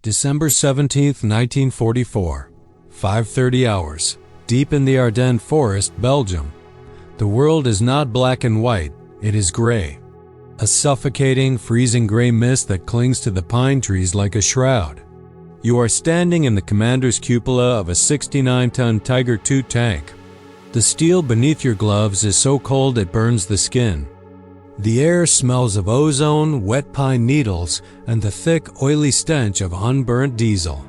December 17, 1944, 5:30 hours, deep in the Ardennes forest, Belgium. The world is not black and white, it is gray. A suffocating, freezing gray mist that clings to the pine trees like a shroud. You are standing in the commander's cupola of a 69-ton Tiger II tank. The steel beneath your gloves is so cold it burns the skin. The air smells of ozone, wet pine needles, and the thick, oily stench of unburnt diesel.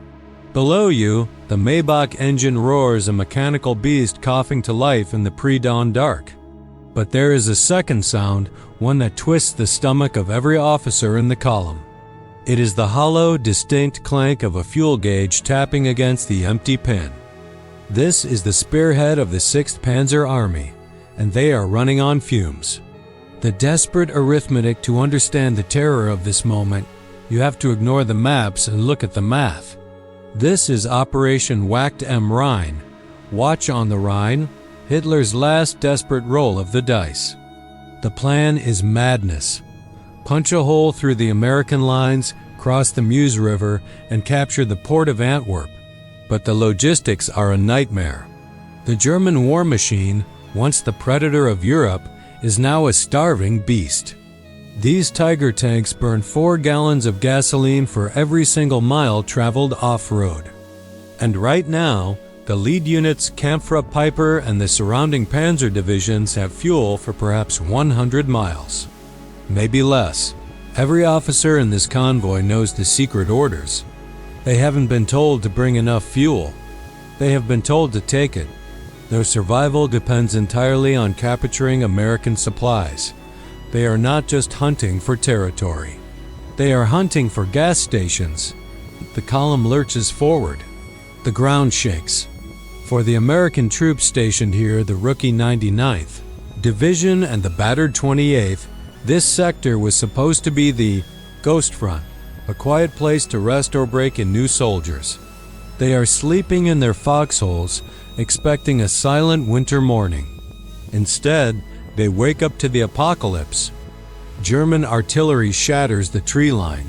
Below you, the Maybach engine roars, a mechanical beast coughing to life in the pre-dawn dark. But there is a second sound, one that twists the stomach of every officer in the column. It is the hollow, distinct clank of a fuel gauge tapping against the empty pin. This is the spearhead of the 6th Panzer Army, and they are running on fumes. The desperate arithmetic to understand the terror of this moment, you have to ignore the maps and look at the math. This is Operation Whacked am Rhein. Watch on the Rhine, Hitler's last desperate roll of the dice. The plan is madness. Punch a hole through the American lines, cross the Meuse River, and capture the port of Antwerp. But the logistics are a nightmare. The German war machine, once the predator of Europe, is now a starving beast. These Tiger tanks burn 4 gallons of gasoline for every single mile traveled off-road. And right now, the lead units Kampfgruppe Piper and the surrounding panzer divisions have fuel for perhaps 100 miles. Maybe less. Every officer in this convoy knows the secret orders. They haven't been told to bring enough fuel. They have been told to take it. Their survival depends entirely on capturing American supplies. They are not just hunting for territory. They are hunting for gas stations. The column lurches forward. The ground shakes. For the American troops stationed here, the rookie 99th Division and the battered 28th, this sector was supposed to be the Ghost Front, a quiet place to rest or break in new soldiers. They are sleeping in their foxholes, expecting a silent winter morning. Instead, they wake up to the apocalypse. German artillery shatters the tree line.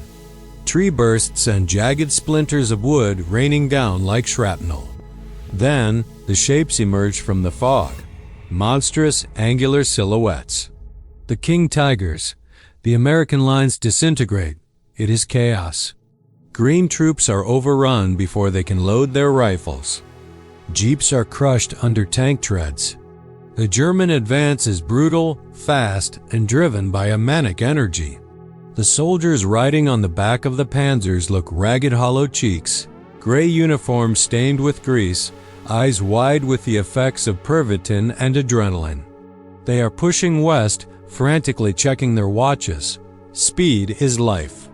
Tree bursts and jagged splinters of wood raining down like shrapnel. Then, the shapes emerge from the fog. Monstrous, angular silhouettes. The King Tigers. The American lines disintegrate. It is chaos. Green troops are overrun before they can load their rifles. Jeeps are crushed under tank treads. The German advance is brutal, fast, and driven by a manic energy. The soldiers riding on the back of the panzers look ragged, hollow cheeks, gray uniforms stained with grease, eyes wide with the effects of Pervitin and adrenaline. They are pushing west, frantically checking their watches. Speed is life.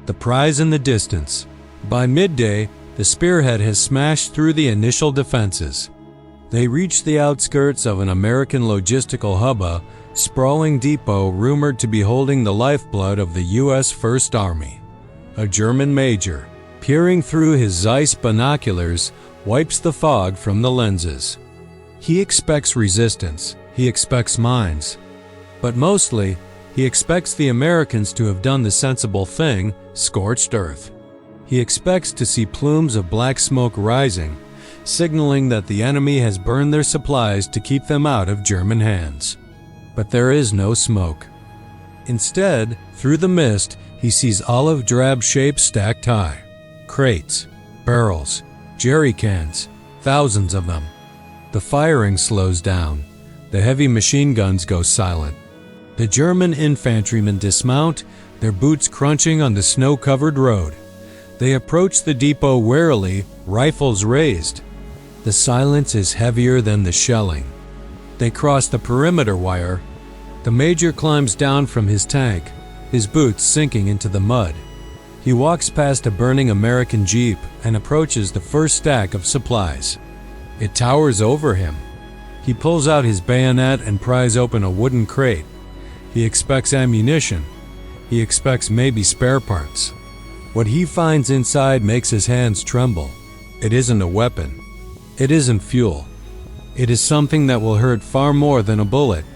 The prize in the distance. By midday, the spearhead has smashed through the initial defenses. They reach the outskirts of an American logistical hub, a sprawling depot rumored to be holding the lifeblood of the U.S. First Army. A German major, peering through his Zeiss binoculars, wipes the fog from the lenses. He expects resistance, he expects mines. But mostly, he expects the Americans to have done the sensible thing, scorched earth. He expects to see plumes of black smoke rising, signaling that the enemy has burned their supplies to keep them out of German hands. But there is no smoke. Instead, through the mist, he sees olive drab shapes stacked high. Crates, barrels, jerry cans, thousands of them. The firing slows down. The heavy machine guns go silent. The German infantrymen dismount, their boots crunching on the snow-covered road. They approach the depot warily, rifles raised. The silence is heavier than the shelling. They cross the perimeter wire. The major climbs down from his tank, his boots sinking into the mud. He walks past a burning American Jeep and approaches the first stack of supplies. It towers over him. He pulls out his bayonet and pries open a wooden crate. He expects ammunition. He expects maybe spare parts. What he finds inside makes his hands tremble. It isn't a weapon. It isn't fuel. It is something that will hurt far more than a bullet.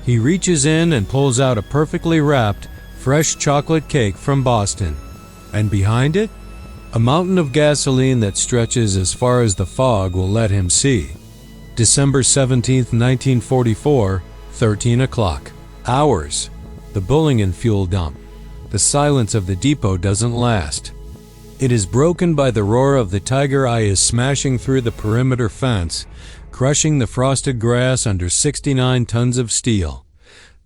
He reaches in and pulls out a perfectly wrapped, fresh chocolate cake from Boston. And behind it, A mountain of gasoline that stretches as far as the fog will let him see. December 17, 1944, 13 o'clock. Hours. The Bullingen fuel dump. The silence of the depot doesn't last. It is broken by the roar of the Tiger Eye is smashing through the perimeter fence, crushing the frosted grass under 69 tons of steel.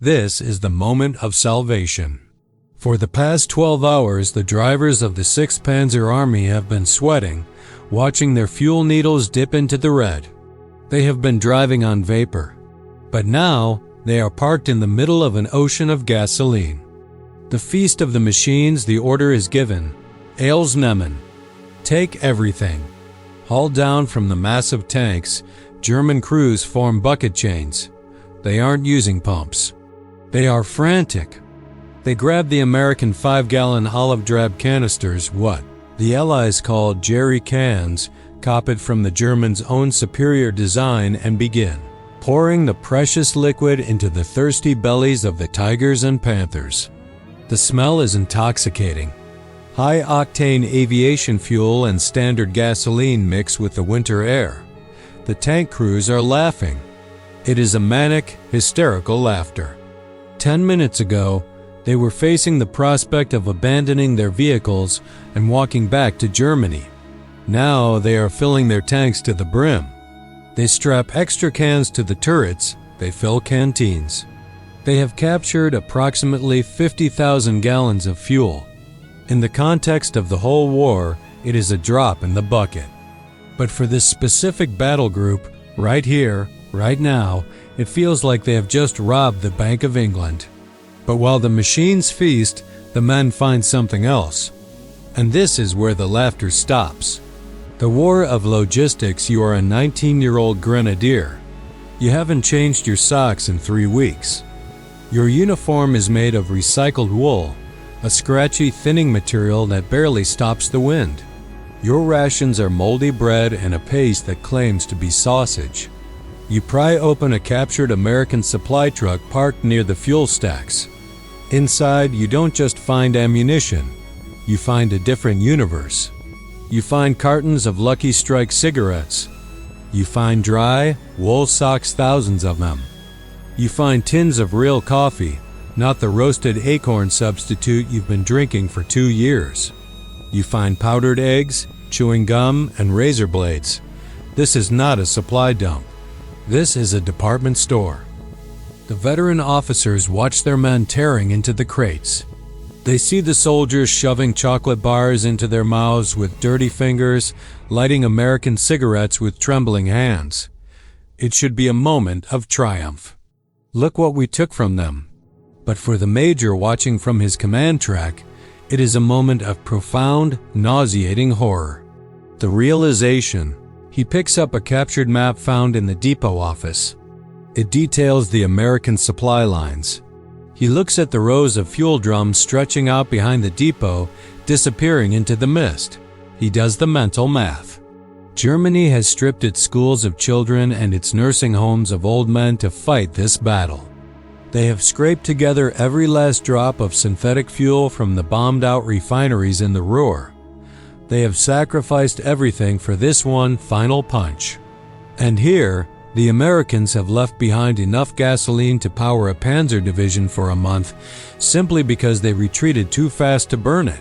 This is the moment of salvation. For the past 12 hours, the drivers of the 6th Panzer Army have been sweating, watching their fuel needles dip into the red. They have been driving on vapor. But now, they are parked in the middle of an ocean of gasoline. The feast of the machines, the order is given. Ales nehmen. Take everything. Hauled down from the massive tanks, German crews form bucket chains. They aren't using pumps. They are frantic. They grab the American 5-gallon olive drab canisters, what the Allies called jerry cans, copied from the Germans' own superior design, and begin pouring the precious liquid into the thirsty bellies of the Tigers and Panthers. The smell is intoxicating. High-octane aviation fuel and standard gasoline mix with the winter air. The tank crews are laughing. It is a manic, hysterical laughter. 10 minutes ago, they were facing the prospect of abandoning their vehicles and walking back to Germany. Now they are filling their tanks to the brim. They strap extra cans to the turrets, they fill canteens. They have captured approximately 50,000 gallons of fuel. In the context of the whole war, it is a drop in the bucket. But for this specific battle group, right here, right now, it feels like they have just robbed the Bank of England. But while the machines feast, the men find something else. And this is where the laughter stops. The war of logistics, you are a 19-year-old grenadier. You haven't changed your socks in 3 weeks. Your uniform is made of recycled wool, a scratchy thinning material that barely stops the wind. Your rations are moldy bread and a paste that claims to be sausage. You pry open a captured American supply truck parked near the fuel stacks. Inside, you don't just find ammunition, you find a different universe. You find cartons of Lucky Strike cigarettes. You find dry, wool socks, thousands of them. You find tins of real coffee, not the roasted acorn substitute you've been drinking for 2 years. You find powdered eggs, chewing gum, and razor blades. This is not a supply dump. This is a department store. The veteran officers watch their men tearing into the crates. They see the soldiers shoving chocolate bars into their mouths with dirty fingers, lighting American cigarettes with trembling hands. It should be a moment of triumph. Look what we took from them. But for the major watching from his command track, it is a moment of profound, nauseating horror. The realization. He picks up a captured map found in the depot office. It details the American supply lines. He looks at the rows of fuel drums stretching out behind the depot, disappearing into the mist. He does the mental math. Germany has stripped its schools of children and its nursing homes of old men to fight this battle. They have scraped together every last drop of synthetic fuel from the bombed-out refineries in the Ruhr. They have sacrificed everything for this one final punch. And here, the Americans have left behind enough gasoline to power a panzer division for a month, simply because they retreated too fast to burn it.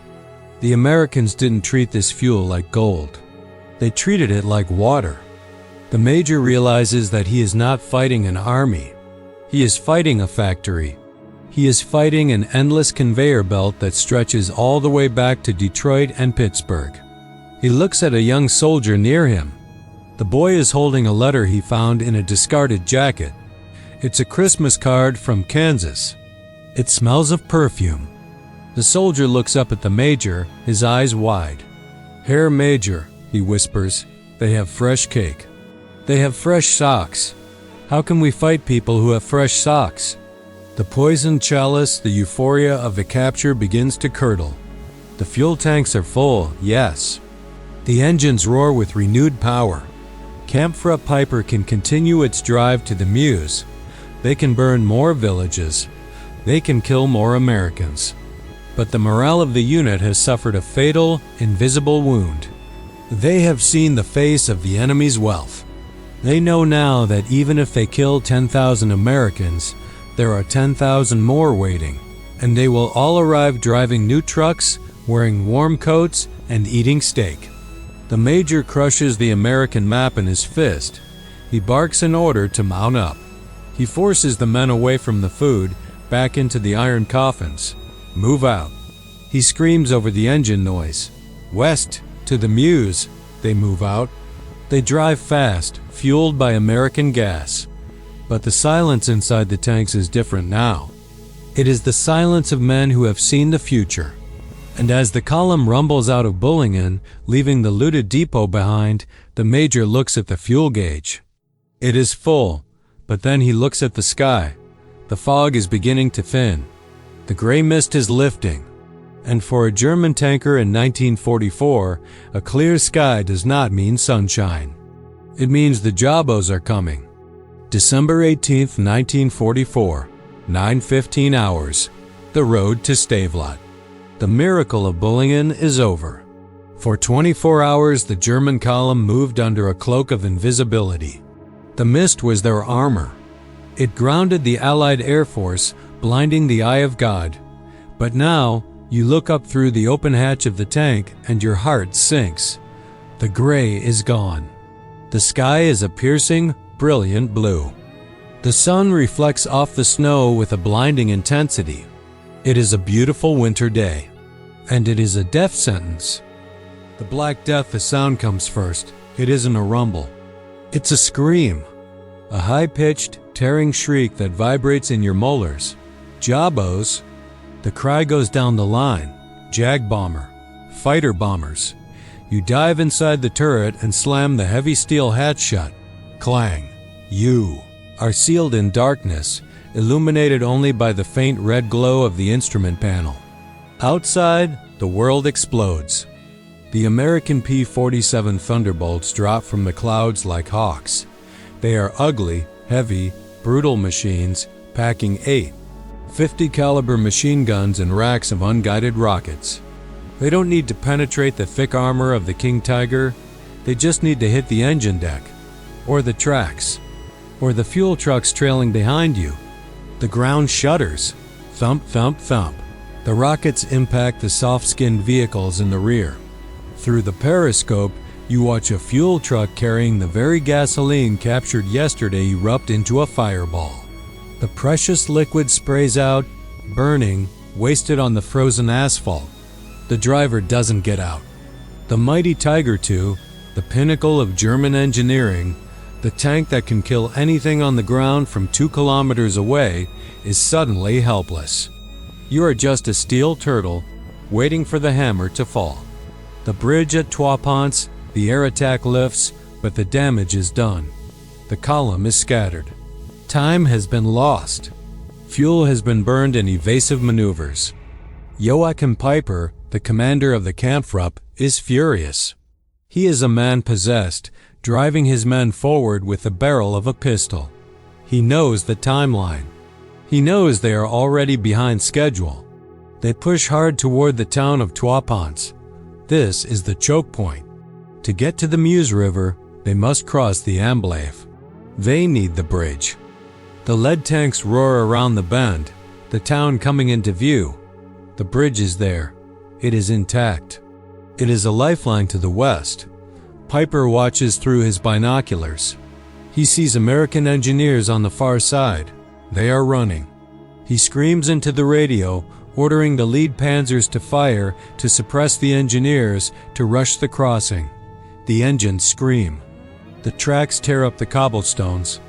The Americans didn't treat this fuel like gold. They treated it like water. The major realizes that he is not fighting an army. He is fighting a factory. He is fighting an endless conveyor belt that stretches all the way back to Detroit and Pittsburgh. He looks at a young soldier near him. The boy is holding a letter he found in a discarded jacket. It's a Christmas card from Kansas. It smells of perfume. The soldier looks up at the major, his eyes wide. "Herr Major," he whispers, "they have fresh cake. They have fresh socks. How can we fight people who have fresh socks?" The poisoned chalice, the euphoria of the capture begins to curdle. The fuel tanks are full, yes. The engines roar with renewed power. Kampfra Piper can continue its drive to the Meuse. They can burn more villages. They can kill more Americans. but the morale of the unit has suffered a fatal, invisible wound. They have seen the face of the enemy's wealth. They know now that even if they kill 10,000 Americans, there are 10,000 more waiting, and they will all arrive driving new trucks, wearing warm coats, and eating steak. The major crushes the American map in his fist. He barks an order to mount up. He forces the men away from the food, back into the iron coffins. Move out. He screams over the engine noise. West, to the Meuse. They move out. They drive fast, fueled by American gas. But the silence inside the tanks is different now. It is the silence of men who have seen the future. And as the column rumbles out of Bullingen, leaving the looted depot behind, the major looks at the fuel gauge. It is full, but then he looks at the sky. The fog is beginning to thin. The gray mist is lifting. And for a German tanker in 1944, a clear sky does not mean sunshine. It means the Jabos are coming. December 18, 1944, 9:15 hours. The road to Stavelot. The miracle of Bullingen is over. For 24 hours, the German column moved under a cloak of invisibility. The mist was their armor. It grounded the Allied Air Force, blinding the eye of God. But now, you look up through the open hatch of the tank and your heart sinks. The gray is gone. The sky is a piercing, brilliant blue. The sun reflects off the snow with a blinding intensity. It is a beautiful winter day. And it is a death sentence. The Black Death, the sound comes first. It isn't a rumble. It's a scream. A high-pitched, tearing shriek that vibrates in your molars. Jabos. The cry goes down the line. Jag bomber. Fighter bombers. You dive inside the turret and slam the heavy steel hatch shut. Clang. You are sealed in darkness, illuminated only by the faint red glow of the instrument panel. Outside, the world explodes. The American P-47 Thunderbolts drop from the clouds like hawks. They are ugly, heavy, brutal machines, packing 8 50 caliber machine guns and racks of unguided rockets. They don't need to penetrate the thick armor of the King Tiger. They just need to hit the engine deck, or the tracks, or the fuel trucks trailing behind you. The ground shudders. Thump, thump, thump. The rockets impact the soft-skinned vehicles in the rear. Through the periscope, you watch a fuel truck carrying the very gasoline captured yesterday erupt into a fireball. The precious liquid sprays out, burning, wasted on the frozen asphalt. The driver doesn't get out. The mighty Tiger II, the pinnacle of German engineering, the tank that can kill anything on the ground from 2 kilometers away, is suddenly helpless. You are just a steel turtle, waiting for the hammer to fall. The bridge at Trois Ponts, the air attack lifts, but the damage is done. The column is scattered. Time has been lost. Fuel has been burned in evasive maneuvers. Joachim Peiper, the commander of the Kampfruppe, is furious. He is a man possessed, driving his men forward with the barrel of a pistol. He knows the timeline. He knows they are already behind schedule. They push hard toward the town of Trois Ponts. This is the choke point. To get to the Meuse River, they must cross the Amblève. They need the bridge. The lead tanks roar around the bend, the town coming into view. The bridge is there. It is intact. It is a lifeline to the west. Peiper watches through his binoculars. He sees American engineers on the far side. They are running. He screams into the radio, ordering the lead panzers to fire, to suppress the engineers, to rush the crossing. The engines scream. The tracks tear up the cobblestones.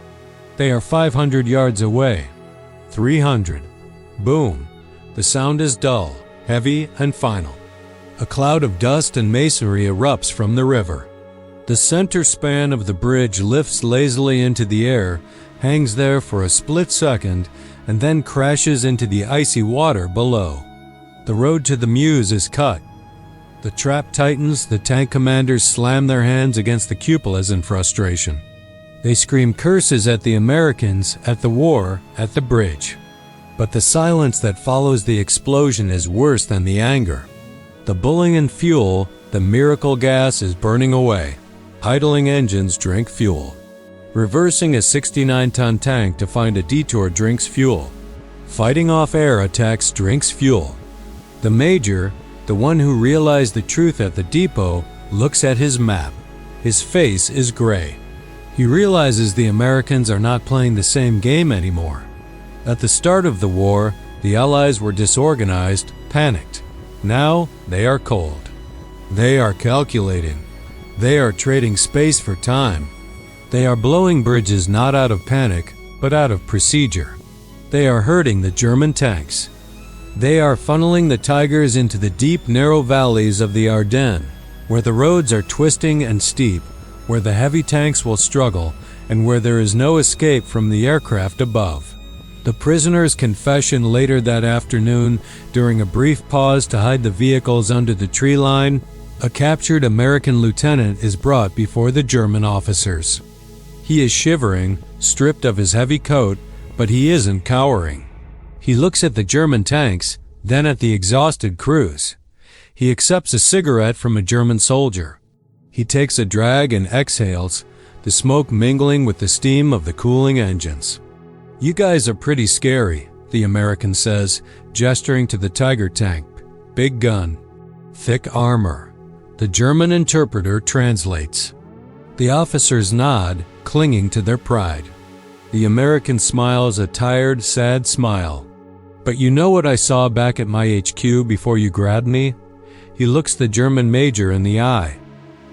They are 500 yards away. 300. Boom. The sound is dull, heavy, and final. A cloud of dust and masonry erupts from the river. The center span of the bridge lifts lazily into the air, hangs there for a split second, and then crashes into the icy water below. The road to the Meuse is cut. The trap tightens, the tank commanders slam their hands against the cupolas in frustration. They scream curses at the Americans, at the war, at the bridge. But the silence that follows the explosion is worse than the anger. The bullying fuel, the miracle gas, is burning away. Idling engines drink fuel. Reversing a 69-ton tank to find a detour drinks fuel. Fighting off air attacks drinks fuel. The major, the one who realized the truth at the depot, looks at his map. His face is gray. He realizes the Americans are not playing the same game anymore. At the start of the war, the Allies were disorganized, panicked. Now, they are cold. They are calculating. They are trading space for time. They are blowing bridges not out of panic, but out of procedure. They are hurting the German tanks. They are funneling the Tigers into the deep, narrow valleys of the Ardennes, where the roads are twisting and steep, where the heavy tanks will struggle, and where there is no escape from the aircraft above. The prisoner's confession later that afternoon, during a brief pause to hide the vehicles under the tree line, a captured American lieutenant is brought before the German officers. He is shivering, stripped of his heavy coat, but he isn't cowering. He looks at the German tanks, then at the exhausted crews. He accepts a cigarette from a German soldier. He takes a drag and exhales, the smoke mingling with the steam of the cooling engines. "You guys are pretty scary," the American says, gesturing to the Tiger tank. "Big gun. Thick armor." The German interpreter translates. The officers nod, clinging to their pride. The American smiles a tired, sad smile. "But you know what I saw back at my HQ before you grabbed me?" He looks the German major in the eye.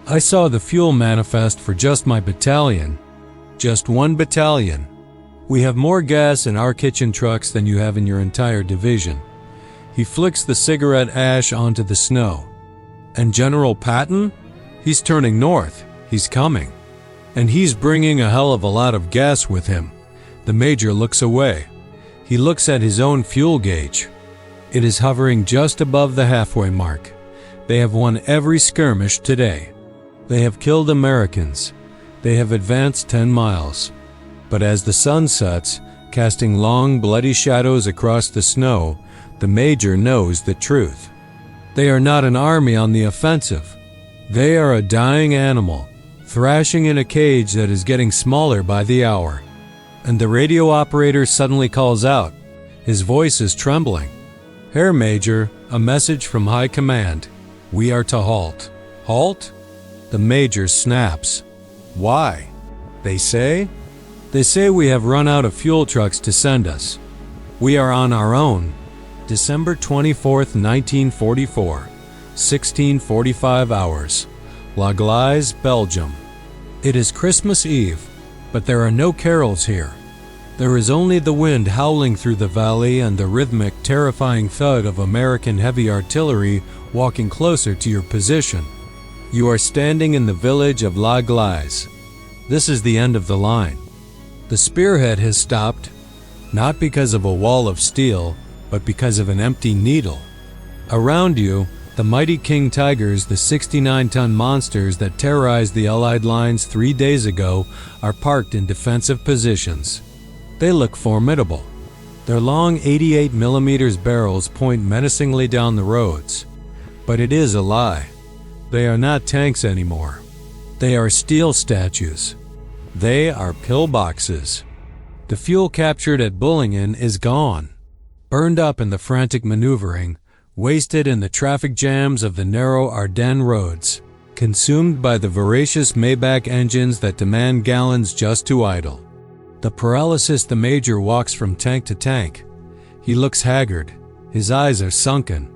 "I saw the fuel manifest for just my battalion. Just one battalion. We have more gas in our kitchen trucks than you have in your entire division." He flicks the cigarette ash onto the snow. "And General Patton? He's turning north. He's coming. And he's bringing a hell of a lot of gas with him." The major looks away. He looks at his own fuel gauge. It is hovering just above the halfway mark. They have won every skirmish today. They have killed Americans. They have advanced 10 miles. But as the sun sets, casting long, bloody shadows across the snow, the major knows the truth. They are not an army on the offensive. They are a dying animal, thrashing in a cage that is getting smaller by the hour. And the radio operator suddenly calls out. His voice is trembling. "Herr Major, a message from High Command. We are to halt." "Halt?" The major snaps. "Why?" They say we have run out of fuel trucks to send us. We are on our own. December 24th, 1944, 16:45 hours. WWII, Belgium. It is Christmas Eve, but there are no carols here. There is only the wind howling through the valley and the rhythmic, terrifying thud of American heavy artillery walking closer to your position. You are standing in the village of WWII. This is the end of the line. The spearhead has stopped, not because of a wall of steel, but because of an empty needle. Around you, the mighty King Tigers, the 69-ton monsters that terrorized the Allied lines 3 days ago, are parked in defensive positions. They look formidable. Their long 88mm barrels point menacingly down the roads. But it is a lie. They are not tanks anymore. They are steel statues. They are pillboxes. The fuel captured at Bullingen is gone, burned up in the frantic maneuvering, wasted in the traffic jams of the narrow Ardennes roads, consumed by the voracious Maybach engines that demand gallons just to idle. The paralysis the major walks from tank to tank. He looks haggard. His eyes are sunken.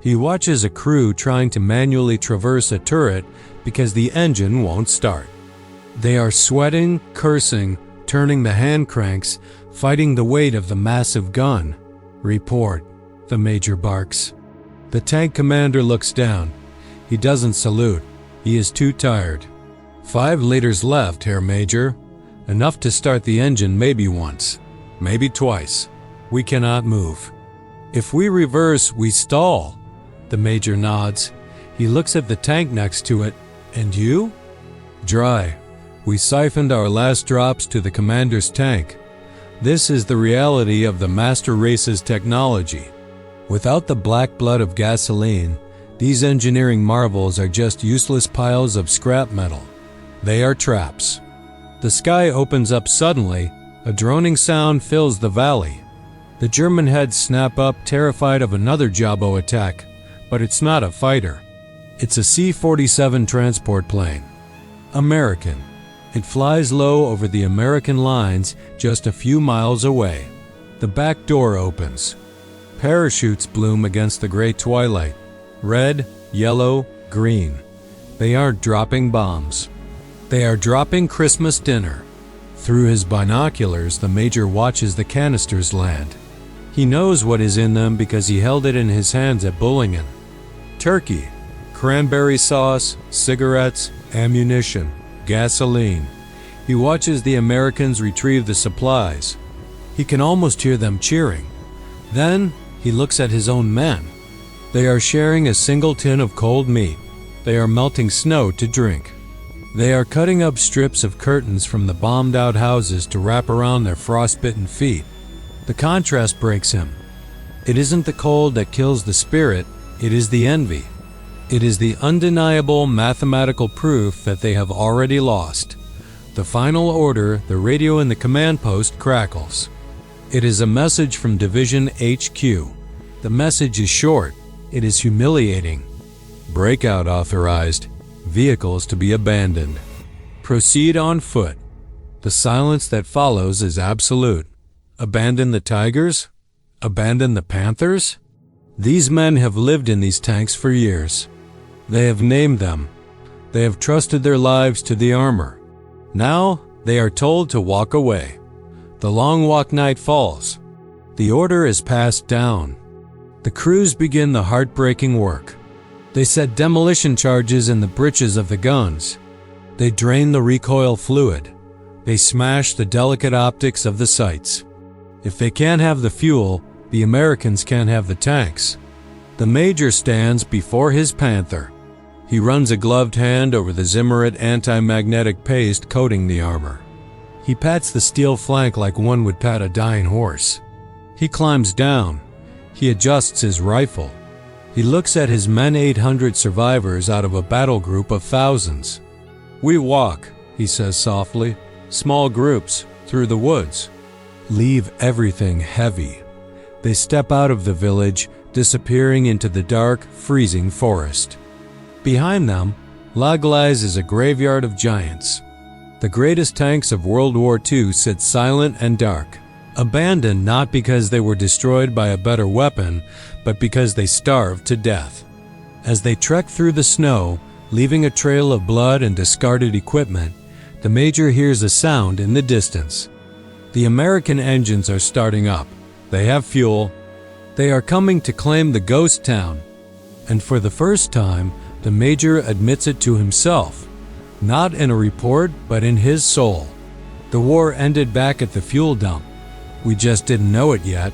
He watches a crew trying to manually traverse a turret because the engine won't start. They are sweating, cursing, turning the hand cranks, fighting the weight of the massive gun. "Report," the major barks. The tank commander looks down. He doesn't salute. He is too tired. 5 liters left, Herr Major. Enough to start the engine maybe once, maybe twice. We cannot move. If we reverse, we stall. The major nods. He looks at the tank next to it. And you? Dry. We siphoned our last drops to the commander's tank. This is the reality of the master race's technology. Without the black blood of gasoline, these engineering marvels are just useless piles of scrap metal. They are traps. The sky opens up suddenly. A droning sound fills the valley. The German heads snap up, terrified of another Jabo attack, but it's not a fighter. It's a C-47 transport plane. American. It flies low over the American lines just a few miles away. The back door opens. Parachutes bloom against the gray twilight. Red, yellow, green. They aren't dropping bombs. They are dropping Christmas dinner. Through his binoculars, the Major watches the canisters land. He knows what is in them because he held it in his hands at Bullingen. Turkey, cranberry sauce, cigarettes, ammunition, gasoline. He watches the Americans retrieve the supplies. He can almost hear them cheering. Then he looks at his own men. They are sharing a single tin of cold meat. They are melting snow to drink. They are cutting up strips of curtains from the bombed-out houses to wrap around their frostbitten feet. The contrast breaks him. It isn't the cold that kills the spirit, it is the envy. It is the undeniable mathematical proof that they have already lost. The final order, the radio in the command post crackles. It is a message from Division HQ. The message is short. It is humiliating. Breakout authorized. Vehicles to be abandoned. Proceed on foot. The silence that follows is absolute. Abandon the Tigers? Abandon the Panthers? These men have lived in these tanks for years. They have named them. They have trusted their lives to the armor. Now they are told to walk away. The long walk night falls. The order is passed down. The crews begin the heartbreaking work. They set demolition charges in the breeches of the guns. They drain the recoil fluid. They smash the delicate optics of the sights. If they can't have the fuel, the Americans can't have the tanks. The Major stands before his Panther. He runs a gloved hand over the Zimmerit anti-magnetic paste coating the armor. He pats the steel flank like one would pat a dying horse. He climbs down. He adjusts his rifle. He looks at his men 800 survivors out of a battle group of thousands. "We walk," he says softly, "small groups, through the woods. Leave everything heavy." They step out of the village, disappearing into the dark, freezing forest. Behind them, La Glaise is a graveyard of giants. The greatest tanks of World War II sit silent and dark, abandoned not because they were destroyed by a better weapon, but because they starved to death. As they trek through the snow, leaving a trail of blood and discarded equipment, the Major hears a sound in the distance. The American engines are starting up. They have fuel. They are coming to claim the ghost town. And for the first time, the Major admits it to himself, not in a report, but in his soul. The war ended back at the fuel dump. We just didn't know it yet.